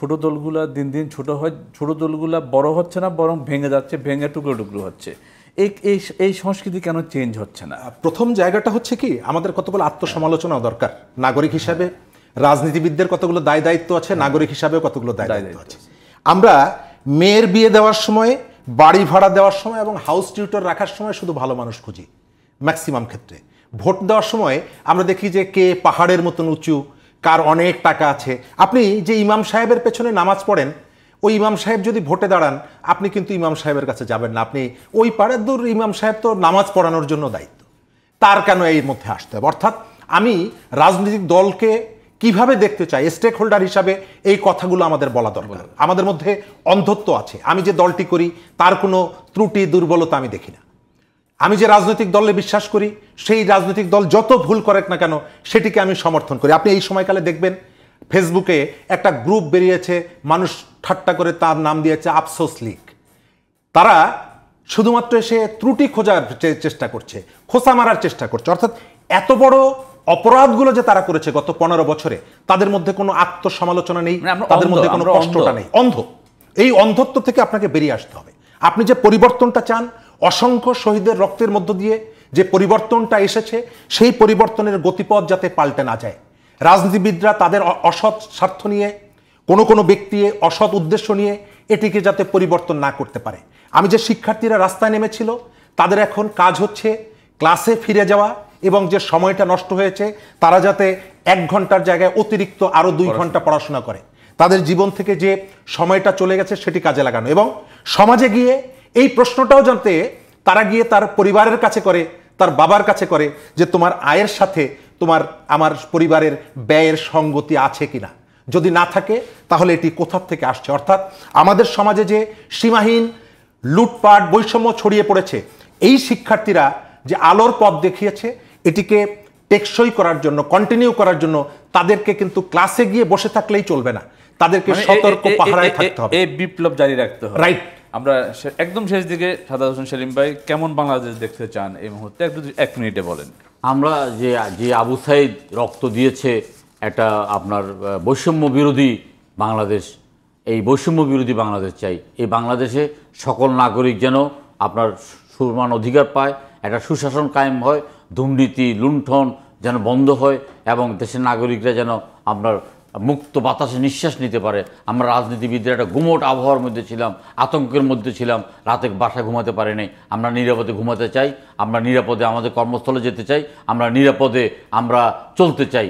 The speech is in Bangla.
ছোট দলগুলা দিন দিন ছোট দলগুলা বড় হচ্ছে না, বরং ভেঙে যাচ্ছে, ভেঙে টুকরো টুকরো হচ্ছে। এই সংস্কৃতি কেন চেঞ্জ হচ্ছে না? প্রথম জায়গাটা হচ্ছে কি, আমাদের কতগুলো আত্মসমালোচনা দরকার। নাগরিক হিসাবে রাজনীতিবিদদের কতগুলো দায় দায়িত্ব আছে, নাগরিক হিসাবে কতগুলো দায় দায়িত্ব আছে। আমরা মেয়ের বিয়ে দেওয়ার সময়, বাড়ি ভাড়া দেওয়ার সময় এবং হাউস টিউটর রাখার সময় শুধু ভালো মানুষ খুঁজি ম্যাক্সিমাম ক্ষেত্রে। ভোট দেওয়ার সময় আমরা দেখি যে কে পাহাড়ের মতন উঁচু, কার অনেক টাকা আছে। আপনি যে ইমাম সাহেবের পেছনে নামাজ পড়েন, ওই ইমাম সাহেব যদি ভোটে দাঁড়ান, আপনি কিন্তু ইমাম সাহেবের কাছে যাবেন না। আপনি ওই পাড়ার দূর ইমাম সাহেব তো নামাজ পড়ানোর জন্য দায়িত্ব, তার কেন এর মধ্যে আসতে হবে? অর্থাৎ আমি রাজনৈতিক দলকে কিভাবে দেখতে চাই স্টেক হোল্ডার হিসাবে, এই কথাগুলো আমাদের বলা দরকার। আমাদের মধ্যে অন্ধত্ব আছে। আমি যে দলটি করি তার কোনো ত্রুটি দুর্বলতা আমি দেখি না। আমি যে রাজনৈতিক দলে বিশ্বাস করি, সেই রাজনৈতিক দল যত ভুল করে না কেন সেটিকে আমি সমর্থন করি। আপনি এই সময়কালে দেখবেন ফেসবুকে একটা গ্রুপ বেরিয়েছে, মানুষ ঠাট্টা করে তার নাম দিয়েছে আফসোস লীগ। তারা শুধুমাত্র এসে ত্রুটি খোঁজার চেষ্টা করছে, খোঁচা মারার চেষ্টা করছে। অর্থাৎ এত বড় অপরাধগুলো যে তারা করেছে গত 15 বছরে, তাদের মধ্যে কোনো আত্মসমালোচনা নেই, তাদের মধ্যে কোনো কষ্টটা নেই, অন্ধ। এই অন্ধত্ব থেকে আপনাকে বেরিয়ে আসতে হবে। আপনি যে পরিবর্তনটা চান, অসংখ্য শহীদের রক্তের মধ্য দিয়ে যে পরিবর্তনটা এসেছে, সেই পরিবর্তনের গতিপথ যাতে পাল্টে না যায়। রাজনীতিবিদরা তাদের অসৎ স্বার্থ নিয়ে, কোনো ব্যক্তি অসৎ উদ্দেশ্য নিয়ে এটিকে যাতে পরিবর্তন না করতে পারে। আমি যে শিক্ষার্থীরা রাস্তায় নেমেছিল, তাদের এখন কাজ হচ্ছে ক্লাসে ফিরে যাওয়া এবং যে সময়টা নষ্ট হয়েছে তারা যাতে 1 ঘন্টার জায়গায় অতিরিক্ত আরও 2 ঘন্টা পড়াশোনা করে। তাদের জীবন থেকে যে সময়টা চলে গেছে সেটি কাজে লাগানো, এবং সমাজে গিয়ে এই প্রশ্নটাও জানতে তারা গিয়ে তার পরিবারের কাছে করে, তার বাবার কাছে করে যে তোমার আয়ের সাথে আমার পরিবারের ব্যয়ের সঙ্গতি আছে কিনা। যদি না থাকে তাহলে এটি কোথা থেকে আসছে। অর্থাৎ আমাদের সমাজে যে সীমাহীন লুটপাট, বৈষম্য ছড়িয়ে পড়েছে, এই শিক্ষার্থীরা যে আলোর পথ দেখিয়েছে, এটিকে টেকসই করার জন্য, কন্টিনিউ করার জন্য তাদেরকে কিন্তু ক্লাসে গিয়ে বসে থাকলেই চলবে না, তাদেরকে সতর্ক পাহারায় থাকতে হবে, এই বিপ্লব জারি রাখতে হবে। রাইট। আমরা একদম শেষ দিকে সাদাত হোসেন সেলিম ভাই, কেমন বাংলাদেশ দেখতে চান এই মুহূর্তে, একটু 1 মিনিটে বলেন। আমরা যে আবু সাইদ রক্ত দিয়েছে, একটা আপনার বৈষম্য বিরোধী বাংলাদেশ, এই বৈষম্য বিরোধী বাংলাদেশ চাই। এই বাংলাদেশে সকল নাগরিক যেন আপনার সমান অধিকার পায়, একটা সুশাসন কায়েম হয়, দুর্নীতি লুণ্ঠন যেন বন্ধ হয়, এবং দেশের নাগরিকরা যেন আপনার মুক্ত বাতাসে নিঃশ্বাস নিতে পারে। আমরা রাজনীতিবিদরা একটা গুমোট আবহাওয়ার মধ্যে ছিলাম, আতঙ্কের মধ্যে ছিলাম, রাতে বাসায় ঘুমাতে পারি নাই। আমরা নিরাপদে ঘুমাতে চাই, আমরা নিরাপদে আমাদের কর্মস্থলে যেতে চাই, আমরা নিরাপদে আমরা চলতে চাই।